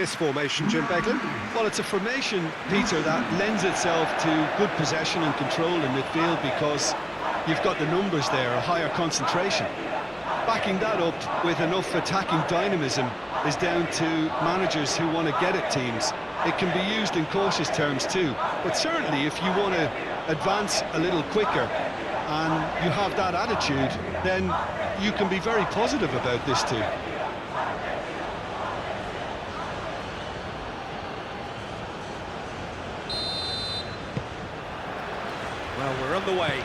this formation, Jim Beglin? Well, it's a formation, Peter, that lends itself to good possession and control in midfield because you've got the numbers there, a higher concentration. Backing that up with enough attacking dynamism is down to managers who want to get at teams. It can be used in cautious terms too, but certainly if you want to advance a little quicker and you have that attitude, then you can be very positive about this too. Well, we're on the way.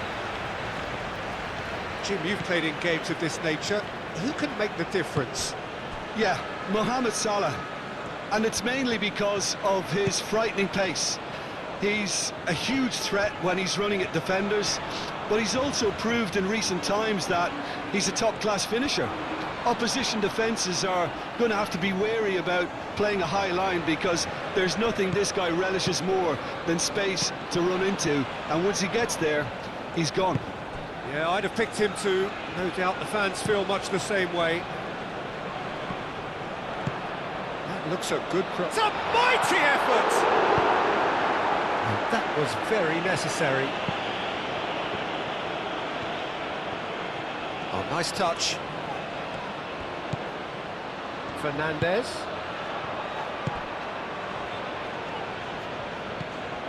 Jim, you've played in games of this nature. Who can make the difference? Yeah, Mohamed Salah. And it's mainly because of his frightening pace. He's a huge threat when he's running at defenders, but he's also proved in recent times that he's a top-class finisher. Opposition defences are going to have to be wary about playing a high line because there's nothing this guy relishes more than space to run into, and once he gets there, he's gone. Yeah, I'd have picked him too. No doubt the fans feel much the same way. That looks a good cross. It's a mighty effort! And that was very necessary. Oh, nice touch. Fernandez.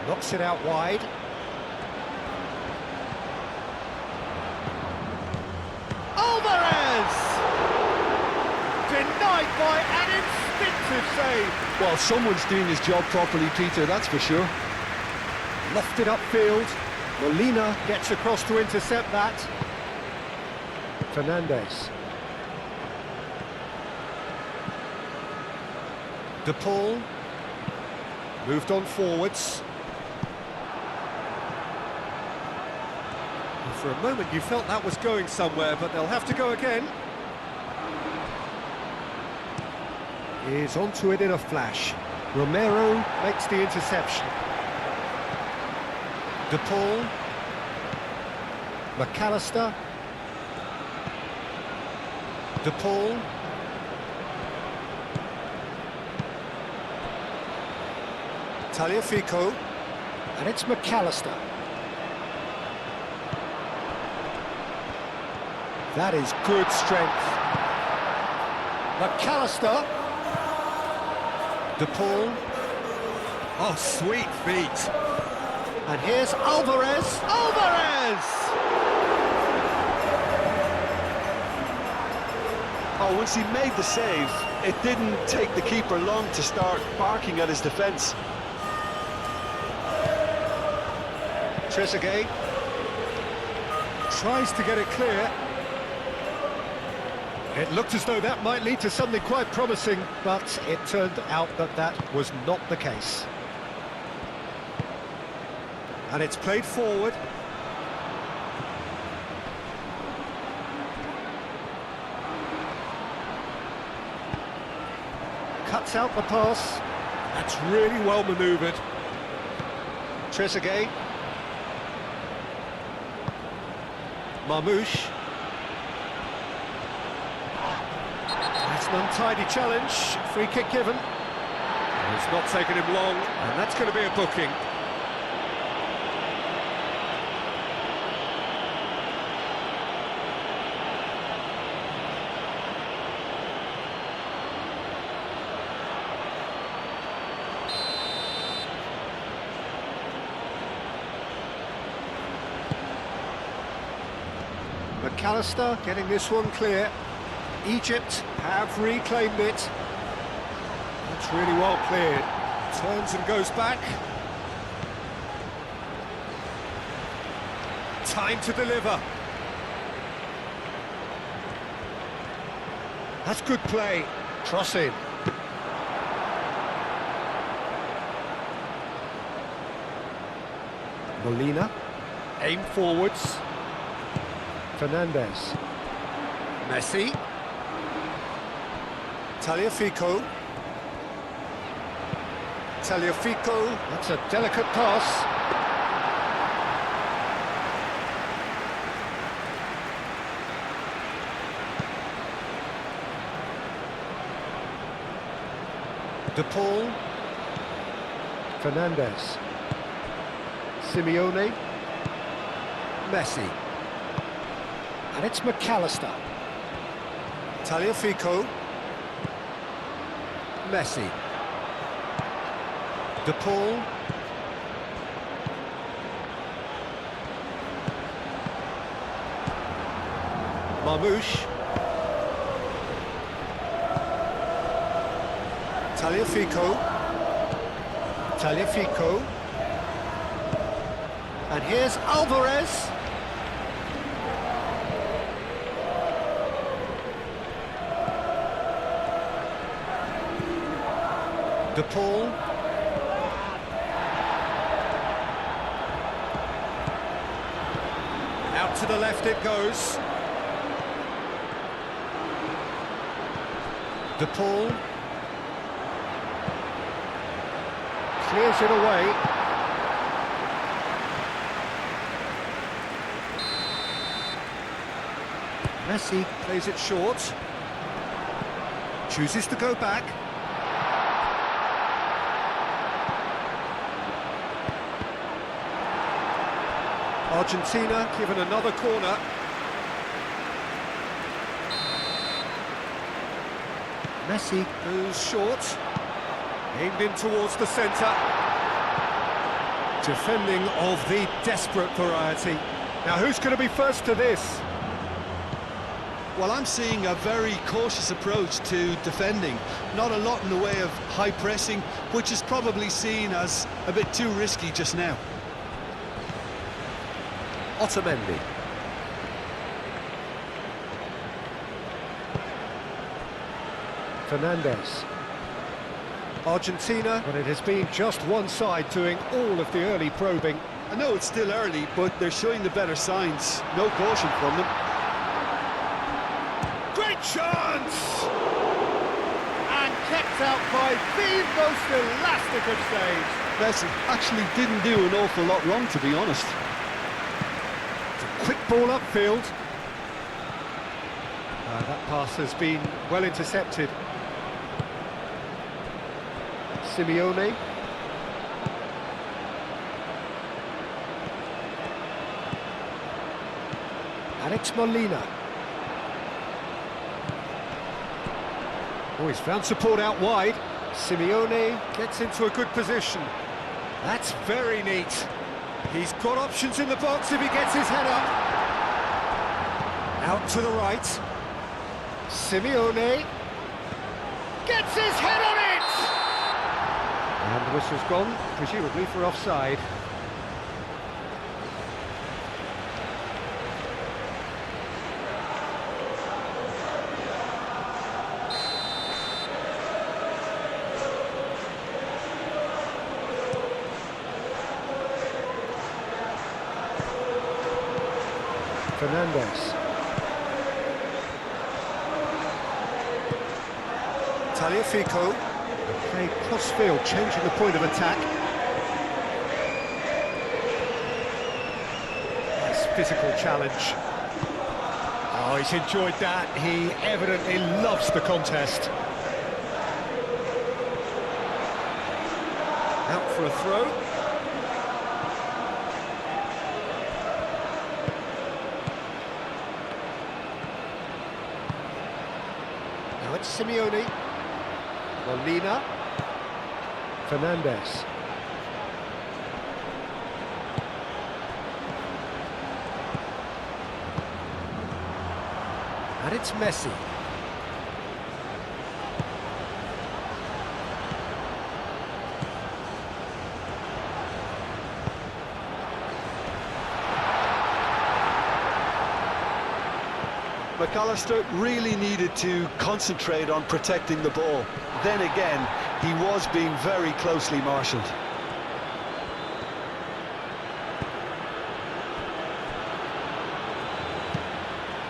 Knocks it out wide. Alvarez! Denied by an instinctive save. Well, someone's doing his job properly, Peter, that's for sure. Lofted upfield. Molina gets across to intercept that. Fernandez. De Paul. Moved on forwards. For a moment you felt that was going somewhere, but they'll have to go again. Is onto it in a flash. Romero makes the interception. De Paul. McAllister. De Paul. Tagliafico. And it's McAllister. That is good strength. McAllister. De Paul. Oh, sweet feet. And here's Alvarez. Alvarez! Oh, once he made the save, it didn't take the keeper long to start barking at his defence. Trezeguet tries to get it clear. It looked as though that might lead to something quite promising, but it turned out that that was not the case. And it's played forward. Cuts out the pass. That's really well manoeuvred. Trezeguet. Marmouche. That's an untidy challenge. Free kick given. It's not taken him long, and that's going to be a booking. McAllister getting this one clear. Egypt have reclaimed it. That's really well cleared. Turns and goes back. Time to deliver. That's good play. Cross in. Molina. Aim forwards. Fernandez. Messi. Tagliafico. Tagliafico. That's a delicate pass. De Paul. Fernandez. Simeone. Messi. And it's McAllister. Tagliafico. Messi. De Paul. Marmouche. Tagliafico. Tagliafico. And here's Alvarez. De Paul. Out to the left it goes. De Paul. Clears it away. Messi plays it short. Chooses to go back. Argentina given another corner. Messi goes short. Aimed in towards the centre. Defending of the desperate variety. Now who's going to be first to this? Well, I'm seeing a very cautious approach to defending. Not a lot in the way of high pressing, which is probably seen as a bit too risky just now. Otamendi. Fernandez. Argentina, but it has been just one side doing all of the early probing. I know it's still early, but they're showing the better signs. No caution from them. Great chance! And kept out by the most elastic of saves. Messi actually didn't do an awful lot wrong, to be honest. Quick ball upfield. That pass has been well intercepted. Simeone. Alex Molina. Oh, he's found support out wide. Simeone gets into a good position. That's very neat. He's got options in the box if he gets his head up. Out to the right. Simeone gets his head on it! And the whistle's gone, presumably for offside. Fernandez. Tagliafico. Okay, cross-field, changing the point of attack. Nice physical challenge. Oh, he's enjoyed that. He evidently loves the contest. Out for a throw. Now it's Simeone. Molina. Fernandez. And it's Messi. McAllister really needed to concentrate on protecting the ball. Then again, he was being very closely marshalled.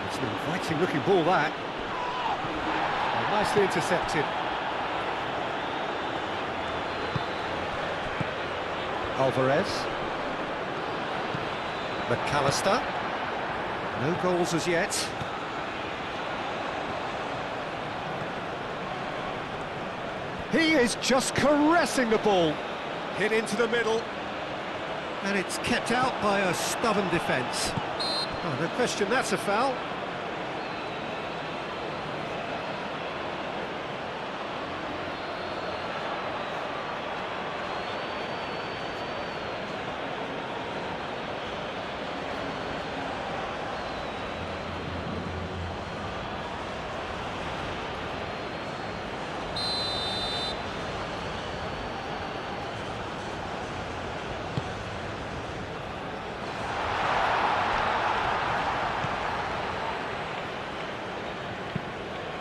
It's an inviting looking ball, that. And nicely intercepted. Alvarez. McAllister. No goals as yet. He is just caressing the ball. Hit into the middle. And it's kept out by a stubborn defence. Oh, no question, that's a foul.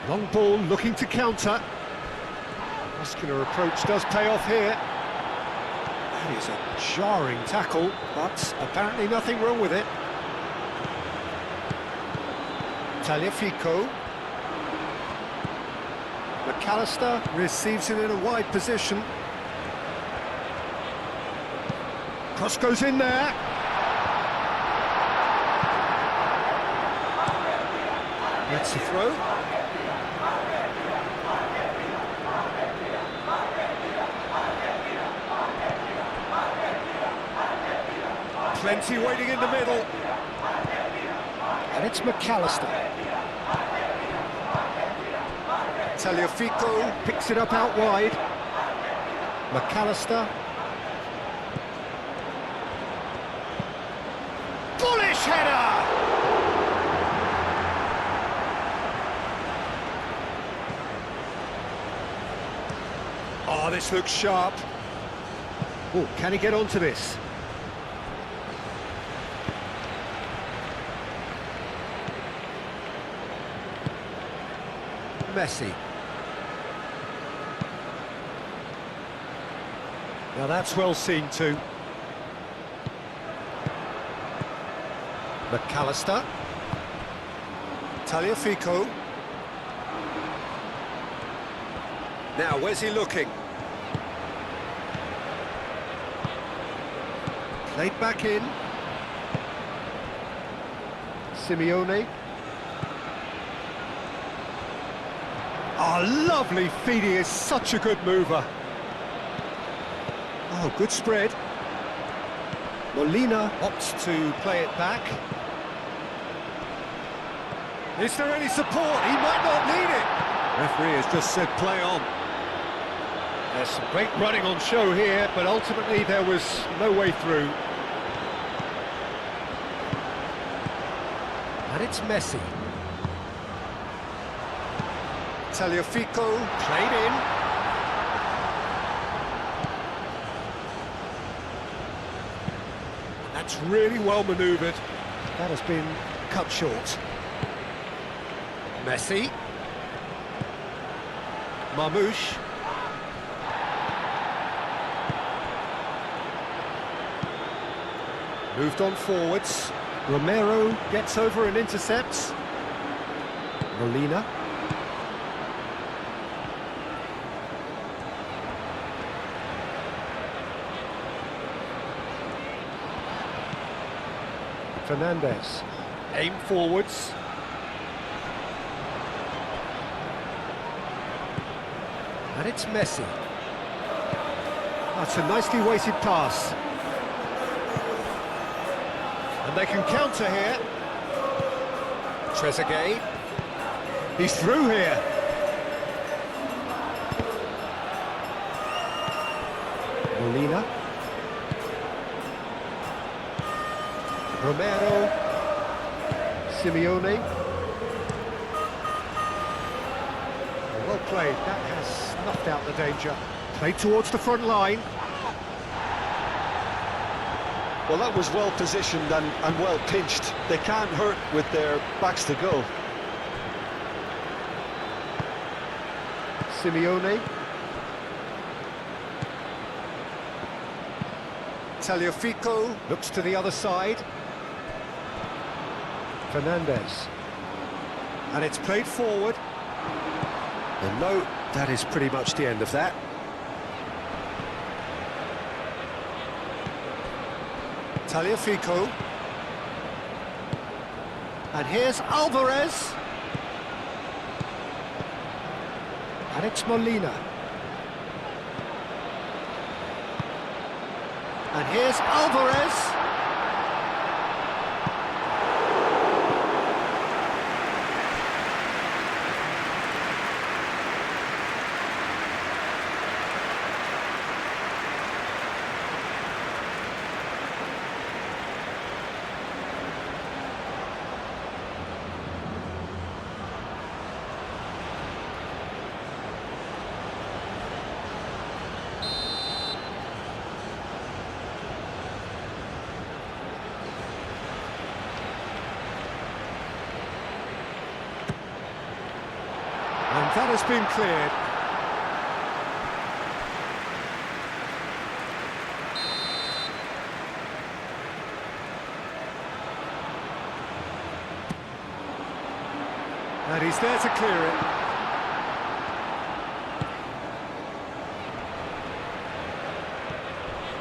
Long ball looking to counter. Muscular approach does pay off here. That is a jarring tackle, but apparently nothing wrong with it. Tagliafico. McAllister receives it in a wide position. Cross goes in there. That's the throw. Plenty waiting in the middle. And it's McAllister. Tagliafico picks it up out wide. McAllister. Bullish header! Oh, this looks sharp. Oh, can he get onto this? Messi. Now that's well seen too. McAllister. Tagliafico. Now, where's he looking? Played back in. Simeone. Oh, lovely feed, he is such a good mover. Oh, good spread. Molina opts to play it back. Is there any support? He might not need it. Referee has just said play on. There's some great running on show here, but ultimately there was no way through. And it's Messi. Tagliafico, played in. That's really well manoeuvred. That has been cut short. Messi. Marmoush. Moved on forwards. Romero gets over and intercepts. Molina. Fernandez. Aim forwards. And it's Messi. That's a nicely weighted pass. And they can counter here. Trezeguet. He's through here. Molina. Romero. Simeone. Well played. That has snuffed out the danger. Played towards the front line. Well, that was well positioned and well pinched. They can't hurt with their backs to goal. Simeone. Tagliafico looks to the other side. Fernandez. And it's played forward. And no, that is pretty much the end of that. Tagliafico. And here's Alvarez. And it's Molina. And here's Alvarez. And that has been cleared. And he's there to clear it.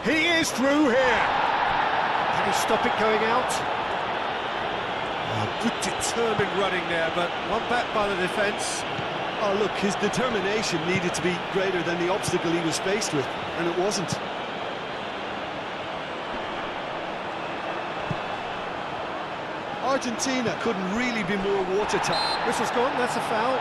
He is through here. Can he stop it going out? Oh, good determined running there, but one back by the defence. Oh, look, his determination needed to be greater than the obstacle he was faced with, and it wasn't. Argentina couldn't really be more watertight. Whistle's gone, that's a foul.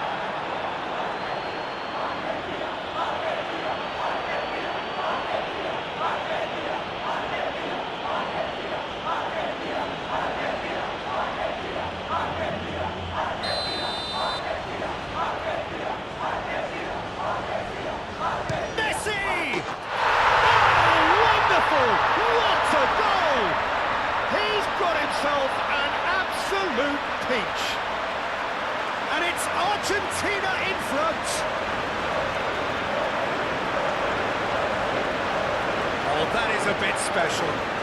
Peach. And it's Argentina in front. Oh, that is a bit special.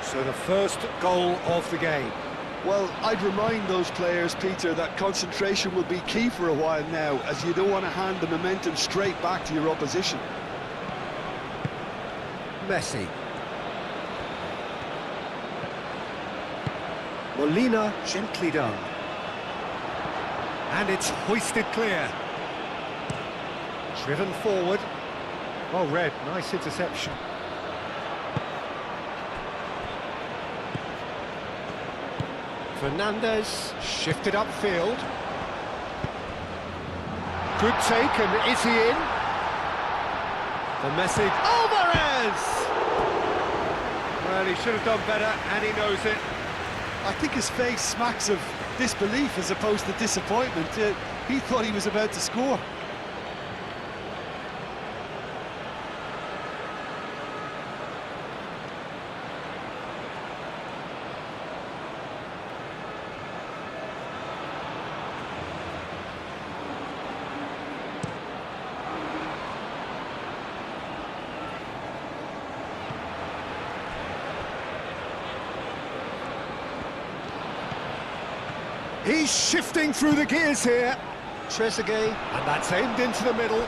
So the first goal of the game. Well, I'd remind those players, Peter, that concentration will be key for a while now, as you don't want to hand the momentum straight back to your opposition. Messi. Molina, gently done. And it's hoisted clear. Driven forward. Oh, Red, nice interception. Fernandez, shifted upfield. Good take, and is he in? The message, Alvarez! Well, he should have done better, and he knows it. I think his face smacks of disbelief as opposed to disappointment. He thought he was about to score. He's shifting through the gears here. Trezeguet, and that's aimed into the middle.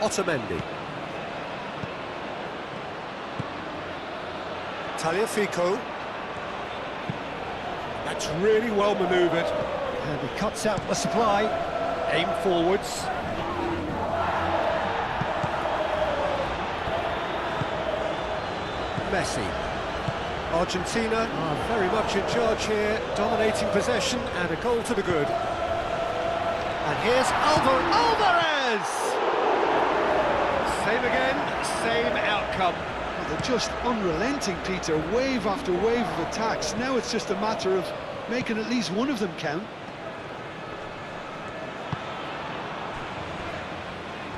Otamendi. Tagliafico. That's really well manoeuvred. And he cuts out the supply. Aim forwards. Messi. Argentina are very much in charge here, dominating possession and a goal to the good. And here's Alvarez! Same again, same outcome. Well, they're just unrelenting, Peter, wave after wave of attacks. Now it's just a matter of making at least one of them count.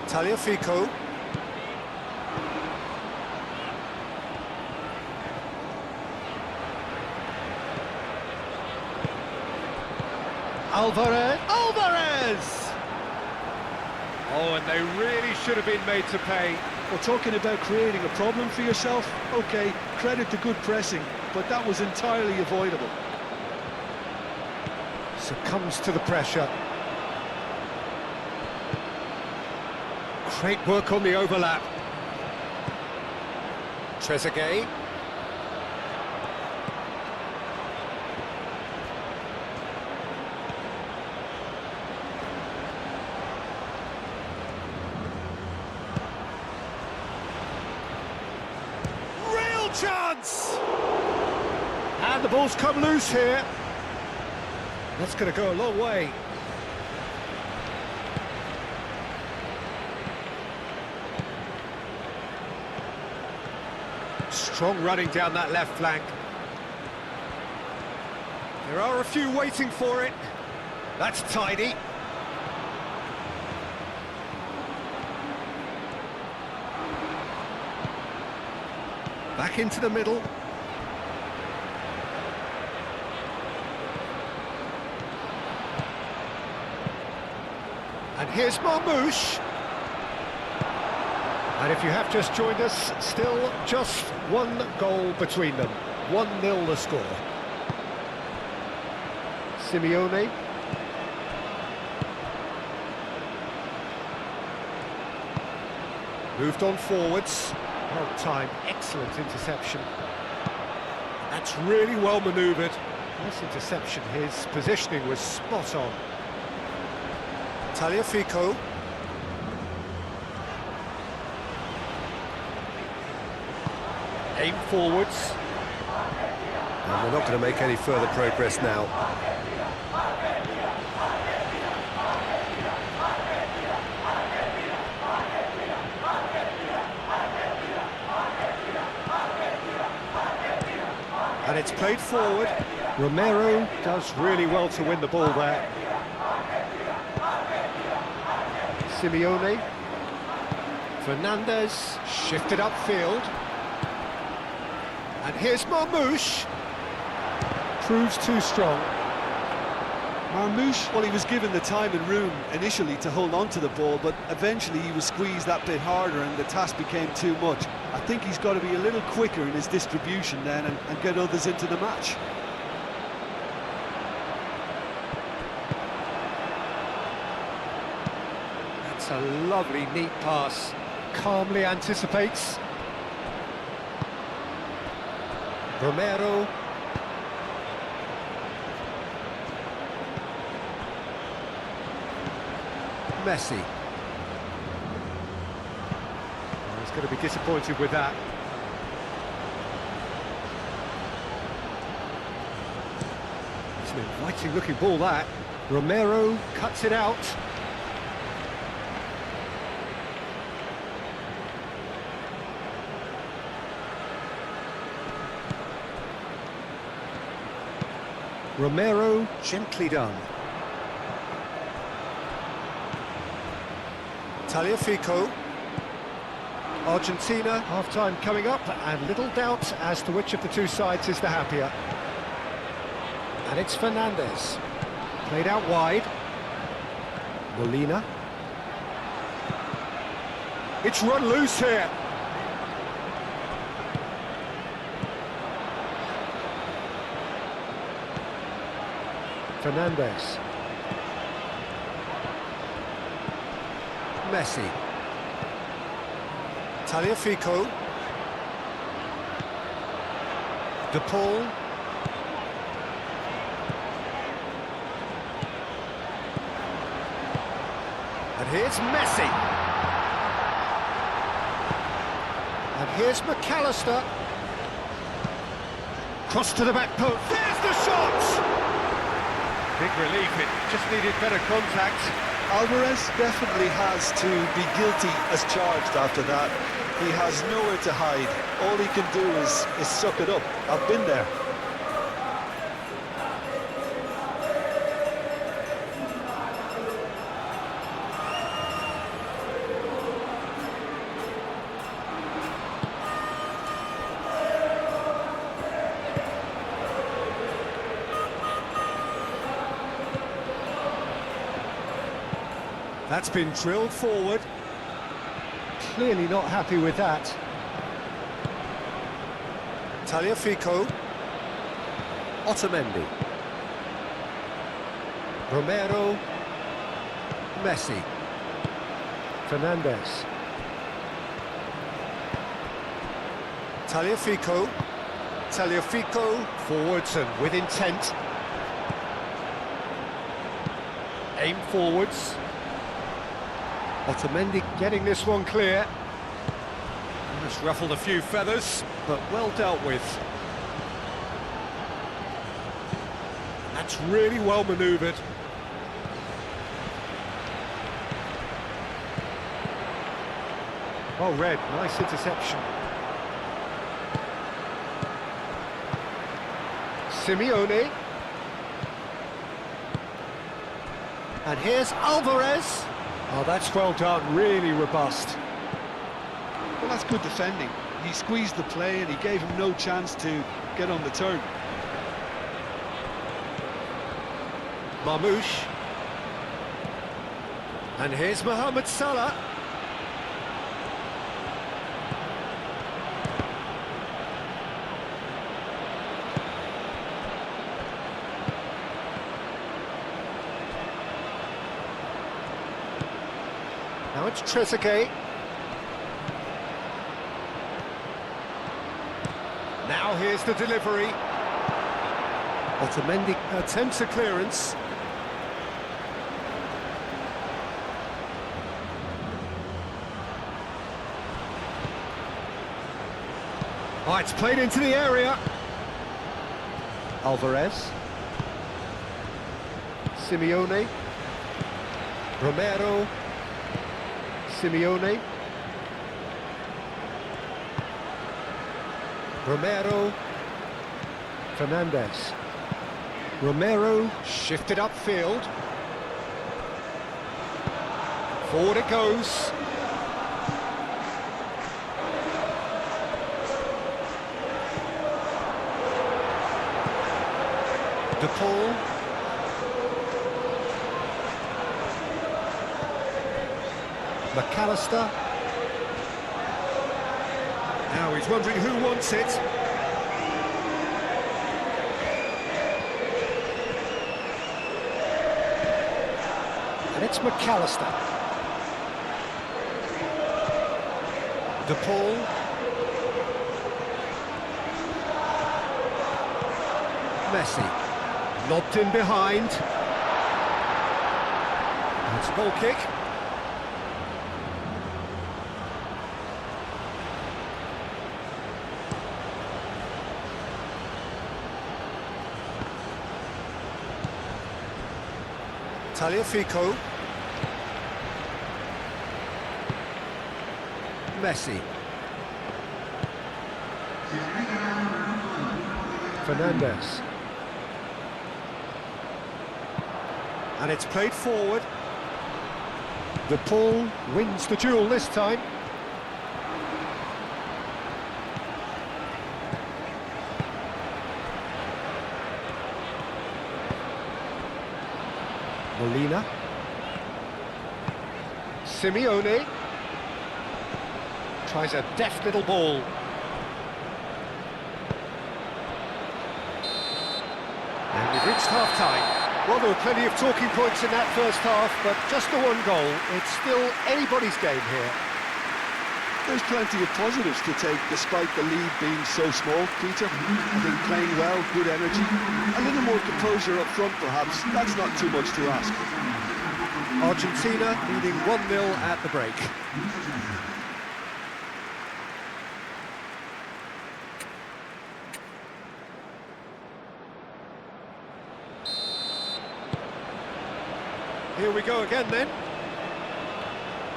Tagliafico. Alvarez! Alvarez! Oh, and they really should have been made to pay. Well, talking about creating a problem for yourself, okay, credit to good pressing, but that was entirely avoidable. Succumbs to the pressure. Great work on the overlap. Trezeguet. Real chance! And the ball's come loose here. That's going to go a long way. Strong running down that left flank. There are a few waiting for it. That's tidy. Back into the middle. And here's Marmouche. And if you have just joined us, still just one goal between them. 1-0 the score. Simeone. Moved on forwards. Well timed, excellent interception. That's really well manoeuvred. Nice interception, his positioning was spot on. Tagliafico. Aim forwards. And we're not going to make any further progress now. And it's played forward. Romero does really well to win the ball there. Simeone. Fernandez shifted upfield. And here's Marmouche. Proves too strong. Marmouche, well, he was given the time and room initially to hold on to the ball, but eventually he was squeezed that bit harder and the task became too much. I think he's got to be a little quicker in his distribution then and get others into the match. That's a lovely, neat pass. Calmly anticipates. Romero. Messi. Oh, he's going to be disappointed with that. It's an inviting looking ball, that. Romero cuts it out. Romero, gently done. Tagliafico. Argentina, half-time coming up, and little doubt as to which of the two sides is the happier. And it's Fernandez. Played out wide. Molina. It's run loose here. Fernandez. Messi. Tagliafico. De Paul. And here's Messi. And here's McAllister. Cross to the back post. There's the shot! Big relief, it just needed better contact. Alvarez definitely has to be guilty as charged after that. He has nowhere to hide. All he can do is suck it up. I've been there. That's been drilled forward. Clearly not happy with that. Tagliafico. Otamendi. Romero. Messi. Fernandez. Tagliafico. Tagliafico forwards and with intent. Aim forwards. Otamendi getting this one clear. Just ruffled a few feathers, but well dealt with. That's really well manoeuvred. Well read, nice interception. Simeone. And here's Alvarez. Oh, that's well done, really robust. Well, that's good defending. He squeezed the play and he gave him no chance to get on the turn. Marmoush. And here's Mohamed Salah. Now it's Trezeguet. Now here's the delivery. Otamendi attempts a clearance. Oh, it's played into the area. Alvarez. Simeone. Romero. Simeone. Romero. Fernandez. Romero shifted upfield. Forward it goes. De Paul. McAllister. Now he's wondering who wants it. And it's McAllister. De Paul. Messi. Lobbed in behind. It's a goal kick. Tagliafico. Messi. Fernandez. And it's played forward. De Paul wins the duel this time. Molina. Simeone. Tries a deft little ball. And we've reached half-time. Well, there were plenty of talking points in that first half, but just the one goal. It's still anybody's game here. There's plenty of positives to take despite the lead being so small, Peter. I think playing well, good energy, a little more composure up front perhaps. That's not too much to ask. Argentina leading 1-0 at the break. Here we go again then.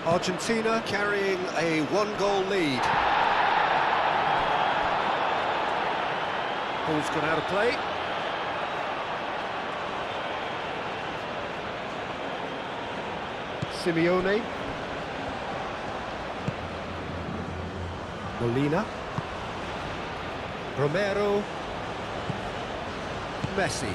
Argentina carrying a one-goal lead. Ball's gone out of play. Simeone. Molina. Romero. Messi.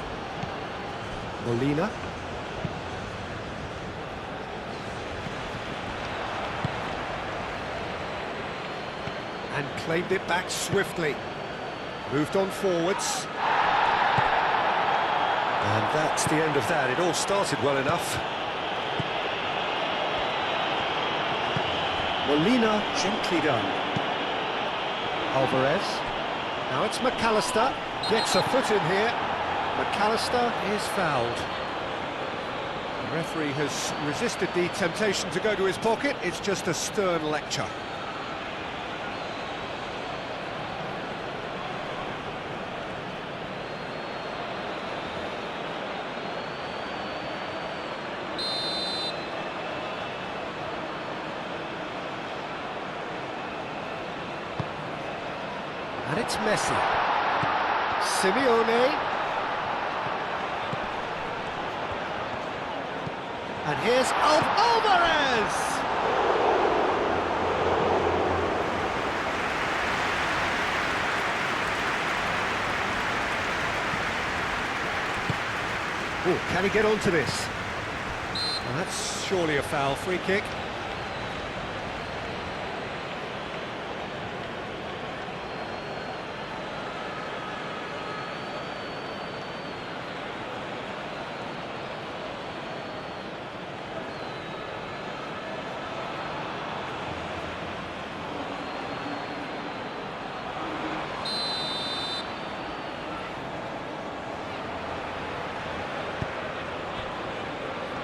claimed it back swiftly. Moved on forwards. And that's the end of that. It all started well enough. Molina, gently done. Alvarez. Now it's McAllister. Gets a foot in here. McAllister is fouled. The referee has resisted the temptation to go to his pocket. It's just a stern lecture. And it's Messi. Simeone. And here's Alvarez! Oh, can he get onto this? Well, that's surely a foul. Free kick.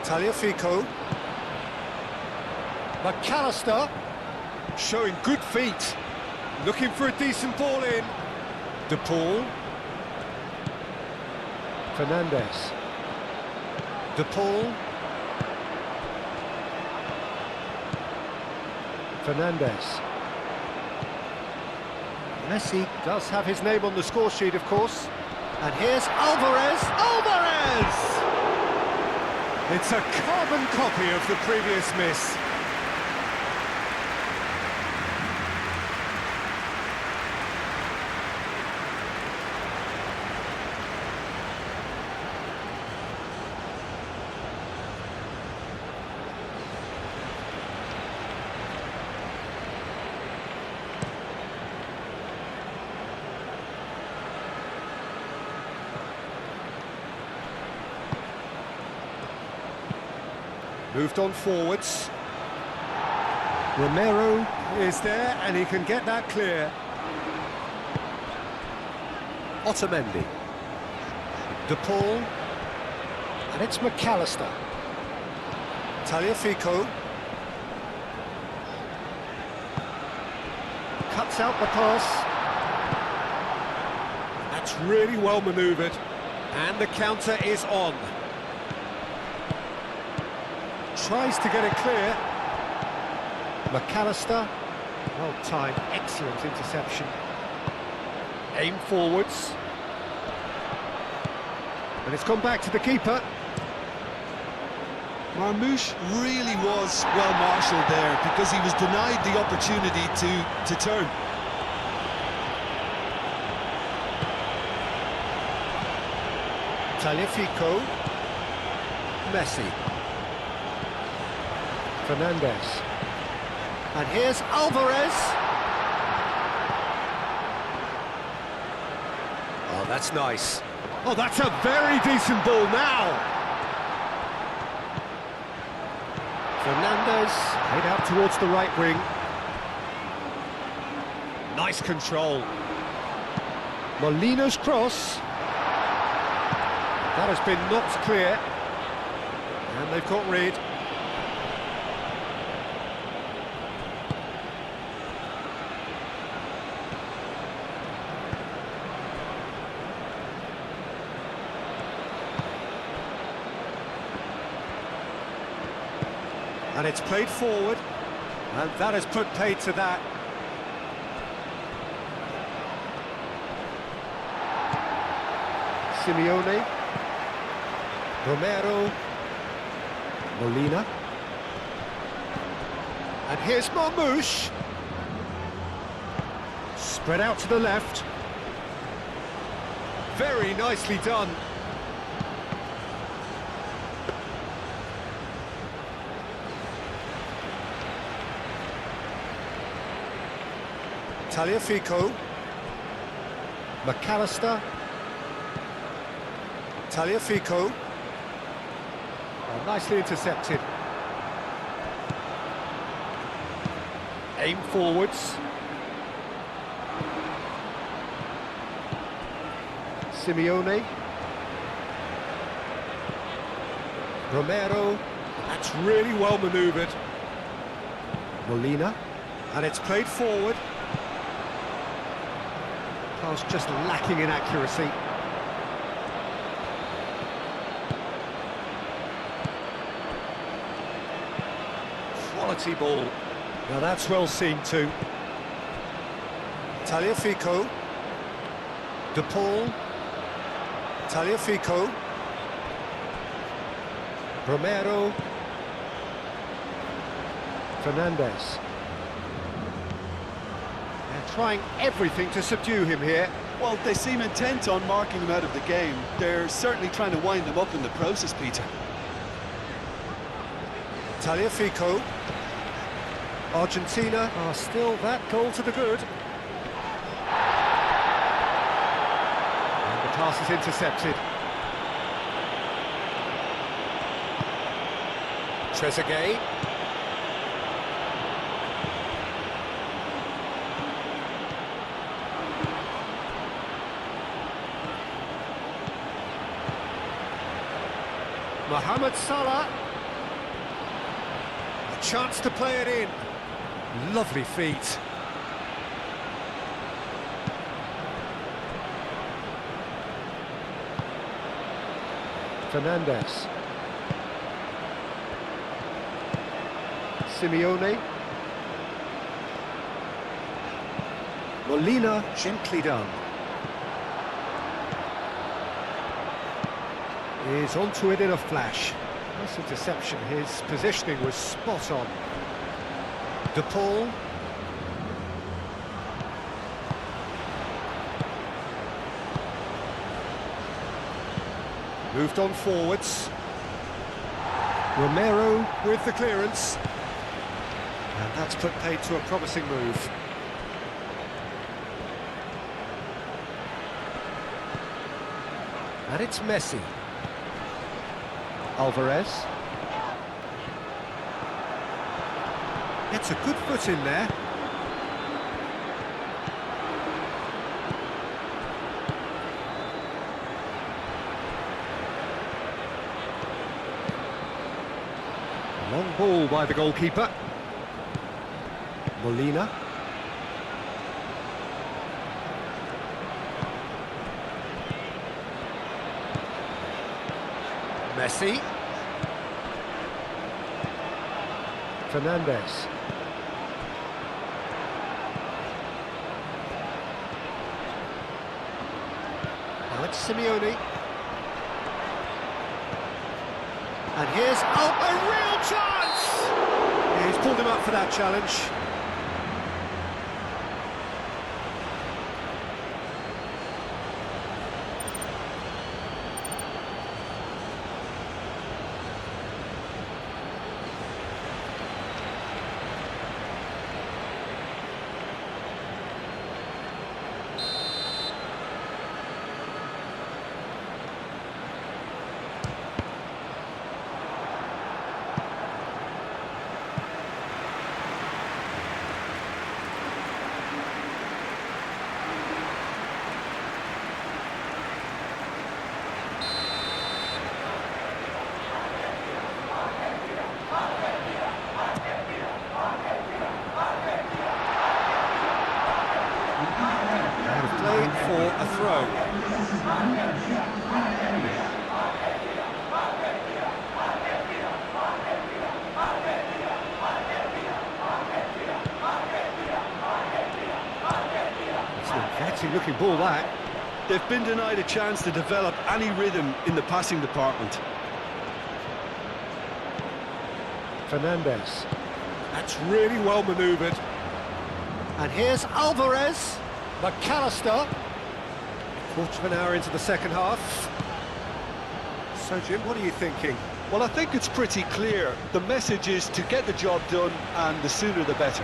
Tagliafico. McAllister showing good feet, looking for a decent ball in. De Paul. Fernandez. De Paul. Fernandez. Messi does have his name on the score sheet, of course. And here's Alvarez. Alvarez! It's a carbon copy of the previous miss. Moved on forwards. Romero is there, and he can get that clear. Otamendi. De Paul. And it's McAllister. Tagliafico. Cuts out the pass. That's really well manoeuvred. And the counter is on. Tries to get it clear. McAllister, well timed, excellent interception. Aim forwards. And it's gone back to the keeper. Marmoush really was well marshalled there because he was denied the opportunity to turn. Tagliafico. Messi. Fernandez. And here's Alvarez. Oh, that's nice. Oh, that's a very decent ball now. Fernandez played out towards the right wing. Nice control. Molina's cross. That has been knocked clear. And they've got rid. And it's played forward, and that has put paid to that. Simeone, Romero, Molina, and here's Marmoush. Spread out to the left. Very nicely done. Tagliafico. McAllister. Tagliafico. Oh, nicely intercepted. Aim forwards. Simeone. Romero. That's really well manoeuvred. Molina. And it's played forward. Pass just lacking in accuracy. Quality ball. Now that's well seen too. Tagliafico. De Paul. Tagliafico. Romero. Fernandez. They're trying everything to subdue him here. Well, they seem intent on marking him out of the game. They're certainly trying to wind him up in the process, Peter. Tagliafico. Argentina are still that goal to the good. And the pass is intercepted. Trezeguet. Mohamed Salah. A chance to play it in. Lovely feet. Fernandez. Simeone. Molina, gently done. Is onto it in a flash. Nice interception. His positioning was spot on. De Paul. Moved on forwards. Romero with the clearance. And that's put paid to a promising move. And it's Messi. Alvarez. Gets a good foot in there. Long ball by the goalkeeper. Molina. Messi. Fernandez. Now it's Simeone. And here's a real chance! He's pulled him up for that challenge. Play for a throw. It's an emphatic looking ball, that. They've been denied a chance to develop any rhythm in the passing department. Fernandez. That's really well manoeuvred. And here's Alvarez. McAllister. Quarter of an hour into the second half. So, Jim, what are you thinking? Well, I think it's pretty clear. The message is to get the job done, and the sooner the better.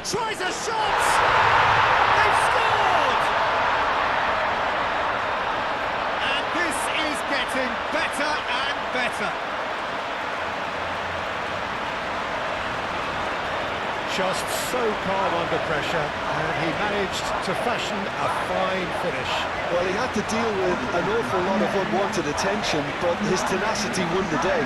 Tries a shot! They've scored! And this is getting better and better. Just so calm under pressure, and he managed to fashion a fine finish. Well, he had to deal with an awful lot of unwanted attention, but his tenacity won the day.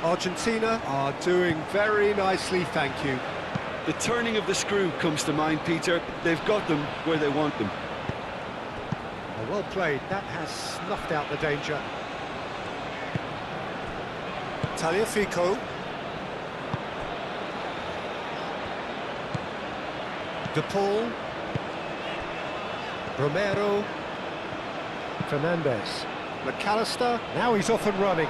Argentina are doing very nicely, thank you. The turning of the screw comes to mind, Peter. They've got them where they want them. Well played, that has snuffed out the danger. Tagliafico. De Paul. Romero. Fernandez. McAllister, now he's off and running.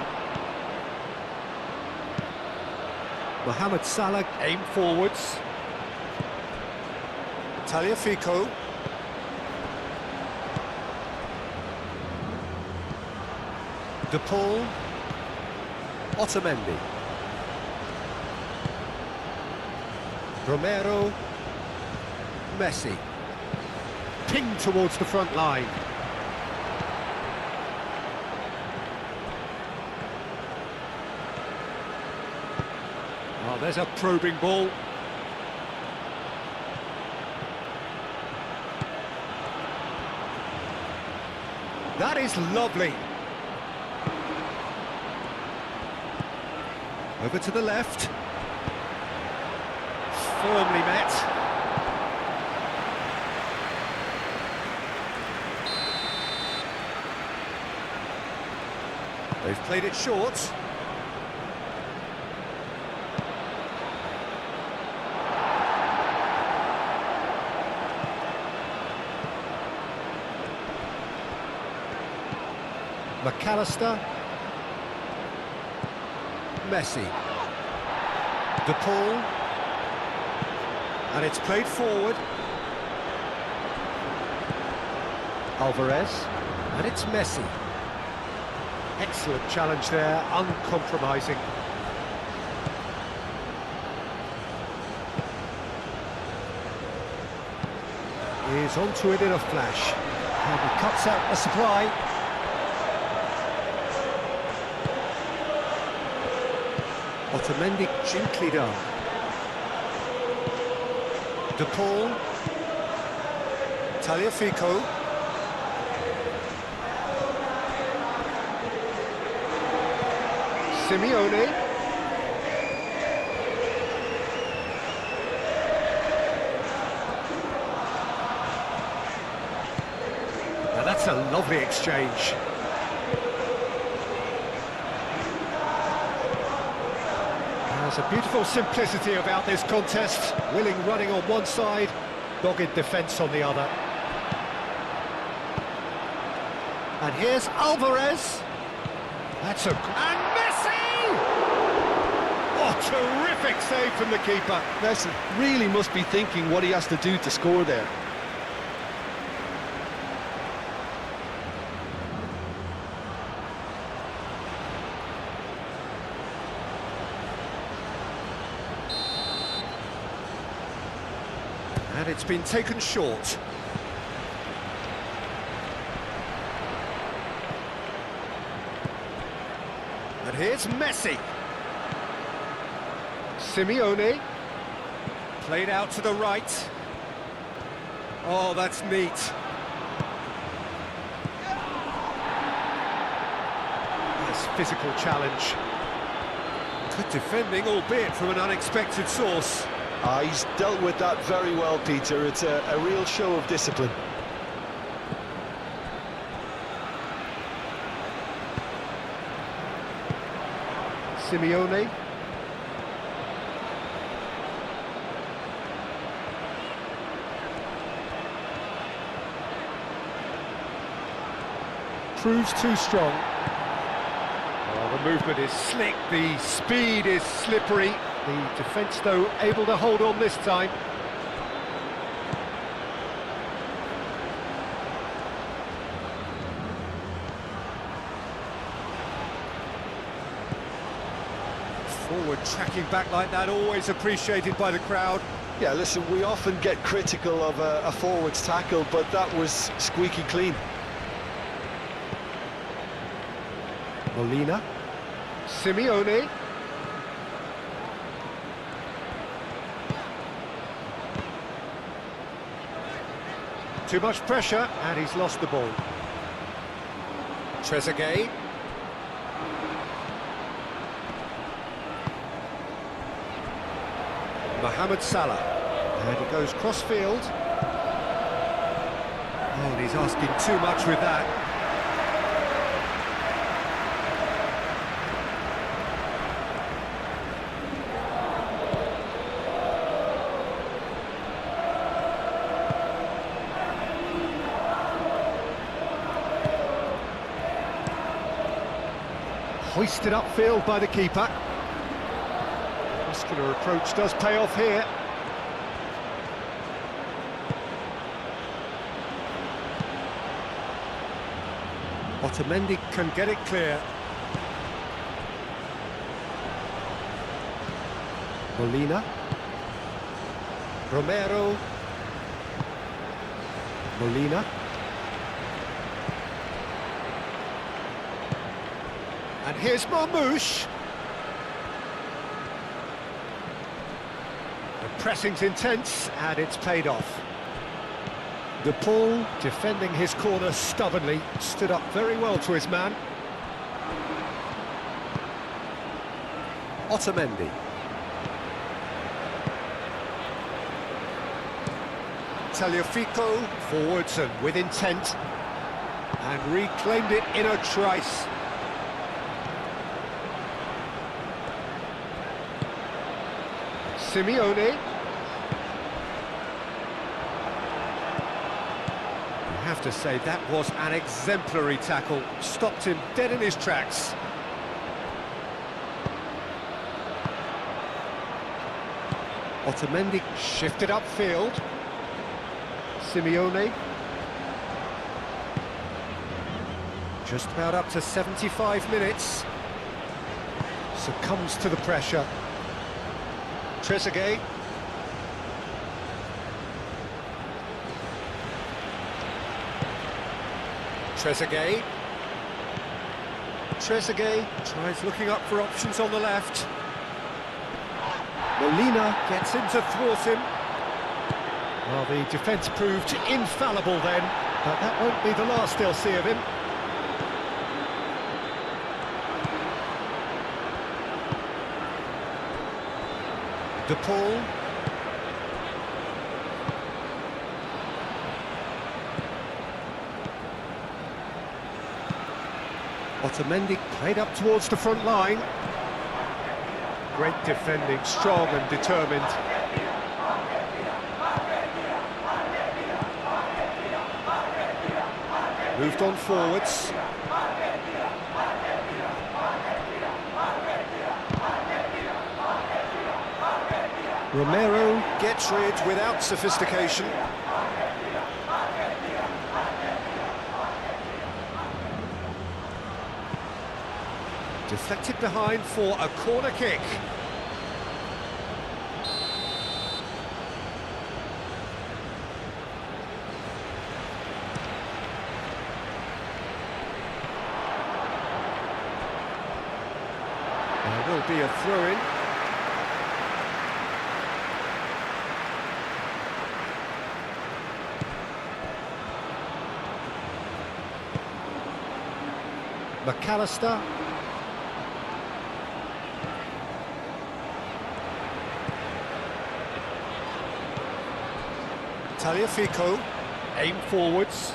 Mohamed Salah aim forwards. Tagliafico. De Paul. Otamendi. Romero. Messi. Pinged towards the front line. Oh, there's a probing ball. That is lovely. Over to the left. Firmly met. They've played it short. McAllister. Messi. De Paul. And it's played forward. Alvarez. And it's Messi. Excellent challenge there, uncompromising. He's onto it in a flash. And he cuts out the supply. Otamendi gently done. De Paul. Tagliafico. Simeone. Now that's a lovely exchange. There's a beautiful simplicity about this contest. Willing running on one side, dogged defence on the other. And here's Alvarez. That's a... And Messi! Oh, terrific save from the keeper. Messi really must be thinking what he has to do to score there. And it's been taken short. And here's Messi. Simeone. Played out to the right. Oh, that's neat. Nice physical challenge. Good defending, albeit from an unexpected source. He's dealt with that very well, Peter. It's a real show of discipline. Simeone. Proves too strong. Well, the The movement is slick, the speed is slippery. The defence, though, able to hold on this time. Forward tracking back like that, always appreciated by the crowd. Yeah, listen, we often get critical of a forward's tackle, but that was squeaky clean. Molina, Simeone. Too much pressure, and he's lost the ball. Trezeguet. Mohamed Salah. And he goes cross-field. Oh, and he's asking too much with that. Hoisted upfield by the keeper. Muscular approach does pay off here. Otamendi can get it clear. Molina. Romero. Molina. And here's Marmoush. The pressing's intense, and it's paid off. De Paul, defending his corner stubbornly, stood up very well to his man. Otamendi. Tagliafico, forwards and with intent. And reclaimed it in a trice. Simeone. You have to say that was an exemplary tackle. Stopped him dead in his tracks. Otamendi shifted upfield. Simeone. Just about up to 75 minutes. Succumbs to the pressure. Trezeguet. Trezeguet. Trezeguet tries looking up for options on the left. Molina gets in to thwart him. Well, the defence proved infallible then, but that won't be the last they'll see of him. De Paul. Otamendi played up towards the front line. Great defending, strong and determined. Moved on forwards. Romero gets rid without sophistication. Deflected behind for a corner kick. There will be a throw-in. McAllister. Tagliafico, aim forwards.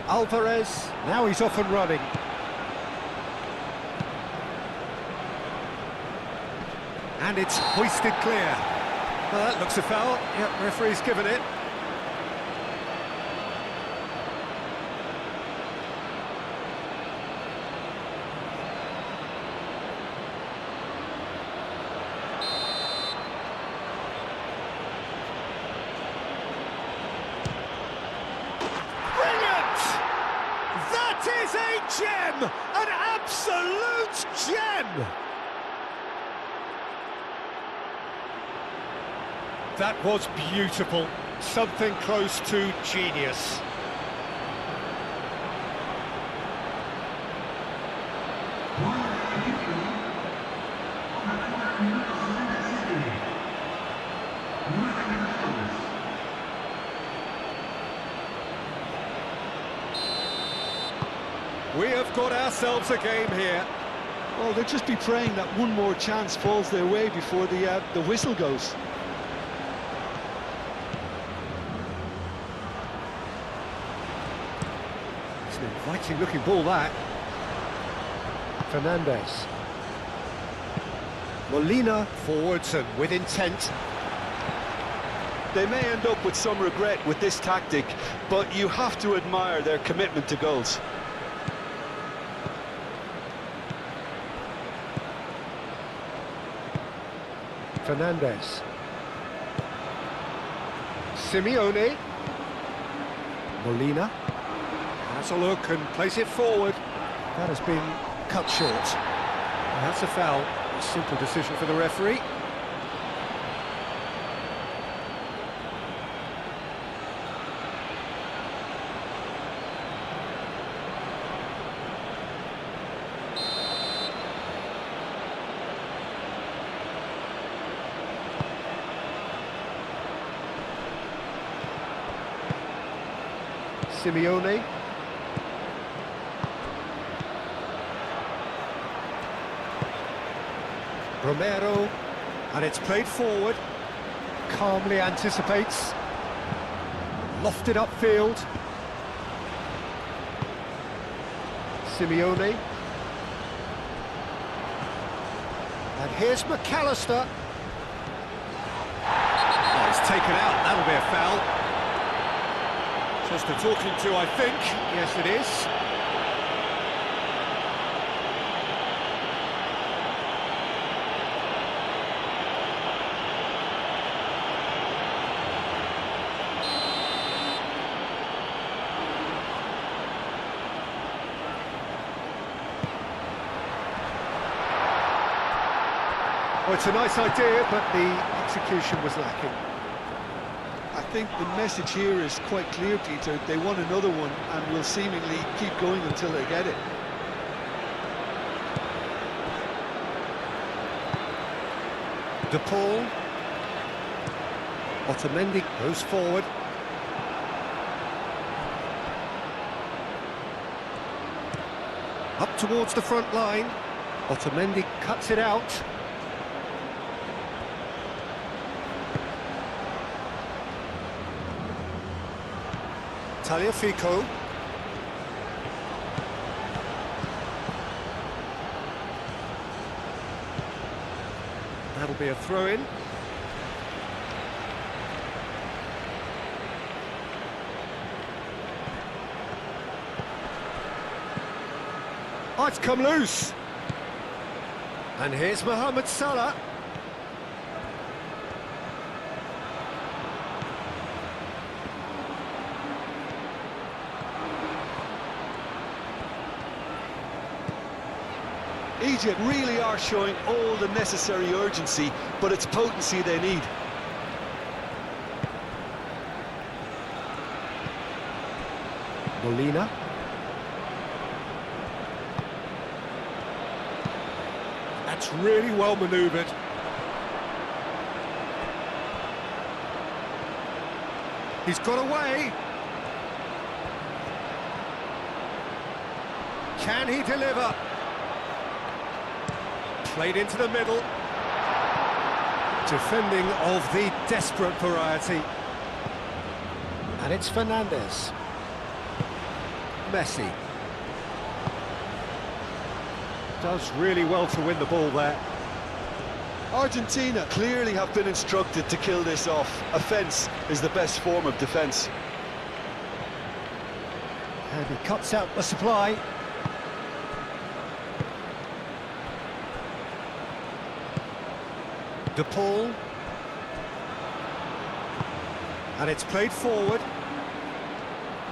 Alvarez, now he's off and running. And it's hoisted clear. Well, that looks a foul. Yep, referee's given it. That was beautiful. Something close to genius. We have got ourselves a game here. Well, they'll just be praying that one more chance falls their way before the whistle goes. It's an inviting looking ball, that. Fernandez. Molina forwards and with intent. They may end up with some regret with this tactic, but you have to admire their commitment to goals. Fernandez. Simeone. Molina. Has a look and plays it forward. That has been cut short. That's a foul. A simple decision for the referee. Simeone. Romero, and it's played forward. Calmly anticipates. Lofted upfield. Simeone. And here's McAllister. Oh, it's taken out. That'll be a foul. Just a talking to, I think. Yes, it is. Well, it's a nice idea, but the execution was lacking. I think the message here is quite clear, Peter. They want another one and will seemingly keep going until they get it. De Paul. Otamendi goes forward. Up towards the front line. Otamendi cuts it out. Tagliafico. That'll be a throw-in. Oh, it's come loose. And here's Mohamed Salah. Egypt really are showing all the necessary urgency, but it's potency they need. Molina. That's really well manoeuvred. He's got away. Can he deliver? Played into the middle. Defending of the desperate variety. And it's Fernandez. Messi. Does really well to win the ball there. Argentina clearly have been instructed to kill this off. Offence is the best form of defence. And he cuts out the supply. De Paul. And it's played forward.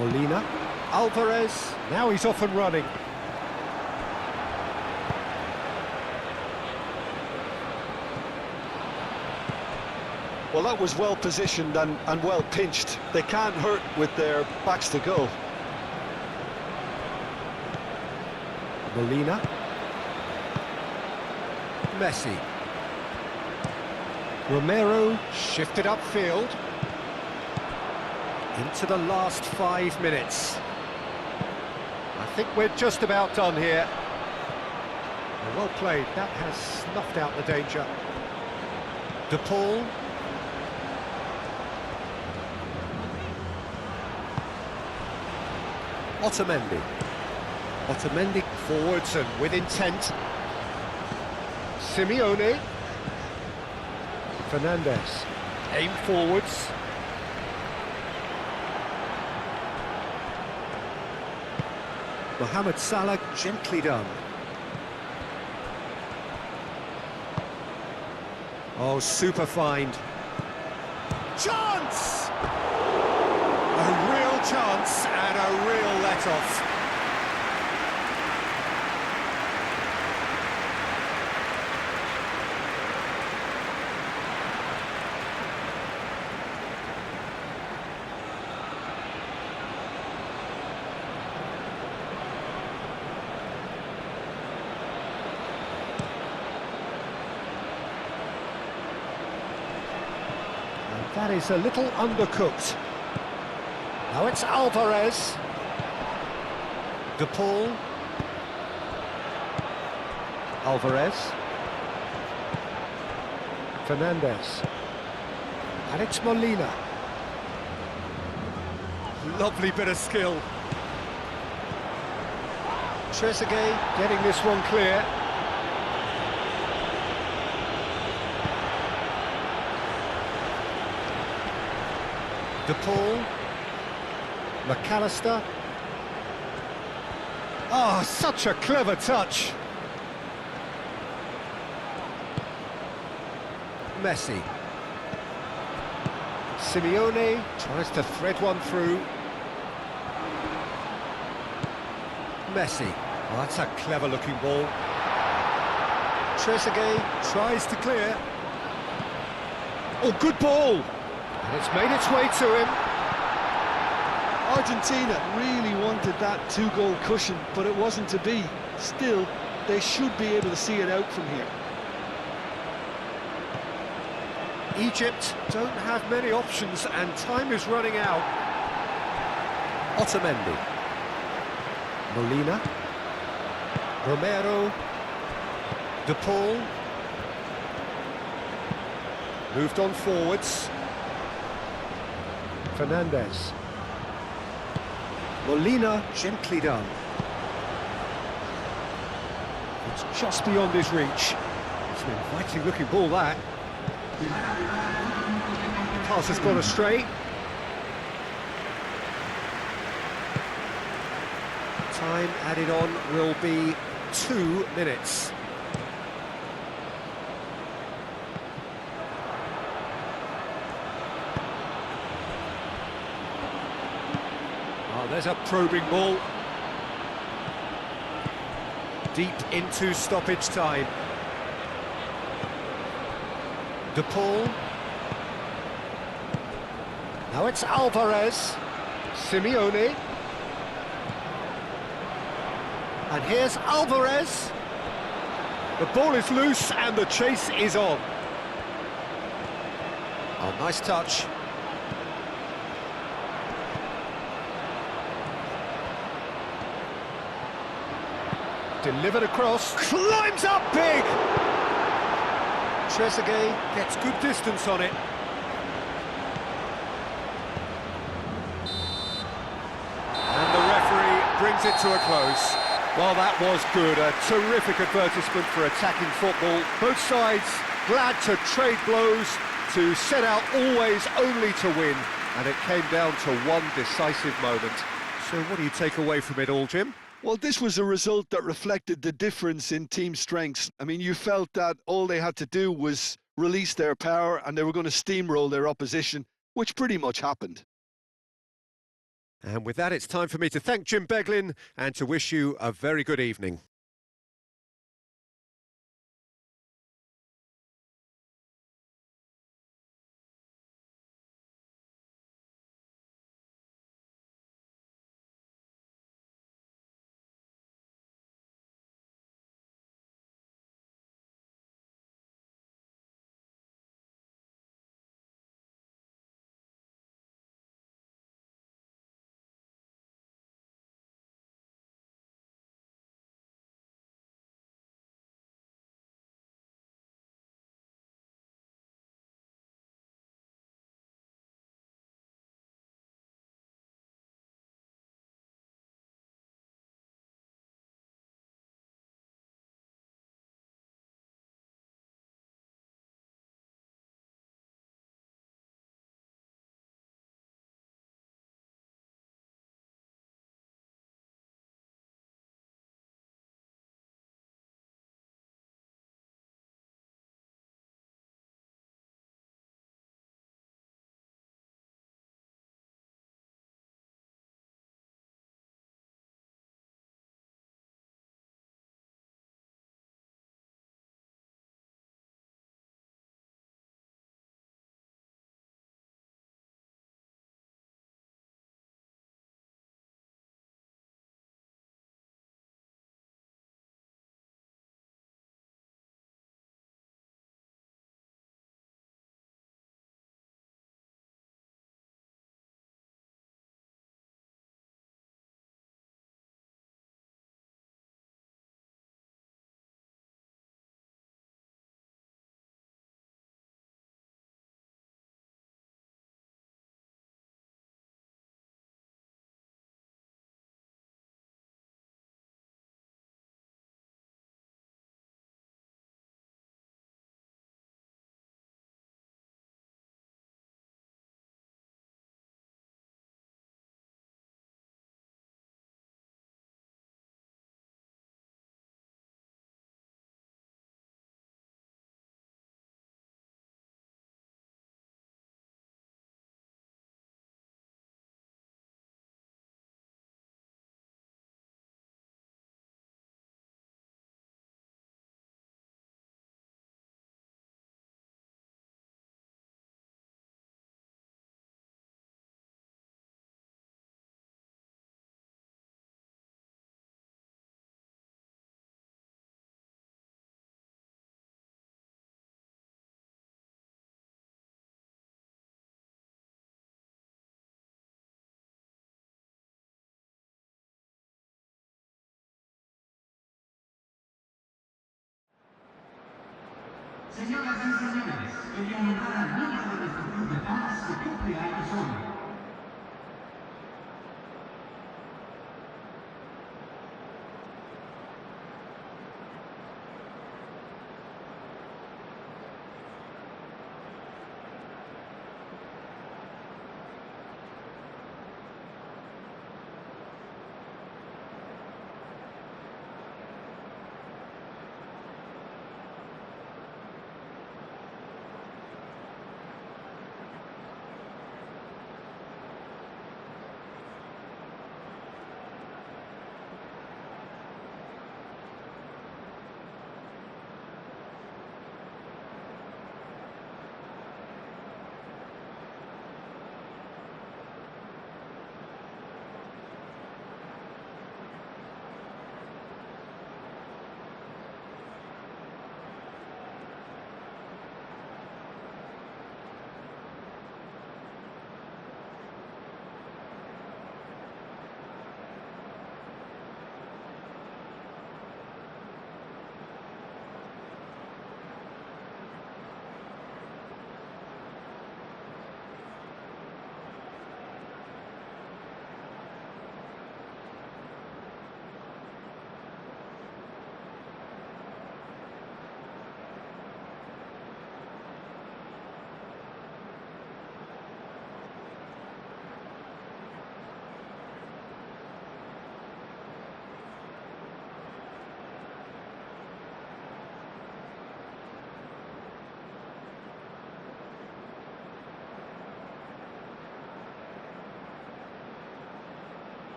Molina. Alvarez. Now he's off and running. Well, that was well positioned and well pinched. They can't hurt with their backs to goal. Molina. Messi. Romero shifted upfield. Into the last 5 minutes. I think we're just about done here. Well played, that has snuffed out the danger. De Paul. Otamendi. Otamendi forwards and with intent. Simeone. Fernandez. Aim forwards. Mohamed Salah, gently done. Oh, super find. Chance! A real chance and a real let-off. That is a little undercooked. Now it's Alvarez. De Paul. Alvarez. Fernandez. And it's Molina. Lovely bit of skill. Trezeguet getting this one clear. De Paul, McAllister. Oh, such a clever touch. Messi. Simeone tries to thread one through. Messi. Oh, that's a clever-looking ball. Trezeguet tries to clear. Oh, good ball. And it's made its way to him. Argentina really wanted that two-goal cushion, but it wasn't to be. Still, they should be able to see it out from here. Egypt don't have many options and time is running out. Otamendi. Molina. Romero. De Paul. Moved on forwards. Fernandez. Molina, gently done. It's just beyond his reach. It's an inviting looking ball, that. Pass has gone astray. Time added on will be 2 minutes. There's a probing ball. Deep into stoppage time. De Paul. Now it's Alvarez. Simeone. And here's Alvarez. The ball is loose and the chase is on. Oh, nice touch. Delivered across, climbs up big! Trezeguet gets good distance on it. And the referee brings it to a close. Well, that was good, a terrific advertisement for attacking football. Both sides glad to trade blows, to set out always only to win, and it came down to one decisive moment. So what do you take away from it all, Jim? Well, this was a result that reflected the difference in team strengths. I mean, you felt that all they had to do was release their power and they were going to steamroll their opposition, which pretty much happened. And with that, it's time for me to thank Jim Beglin and to wish you a very good evening. Señoras y señores, querían entrar al mínimo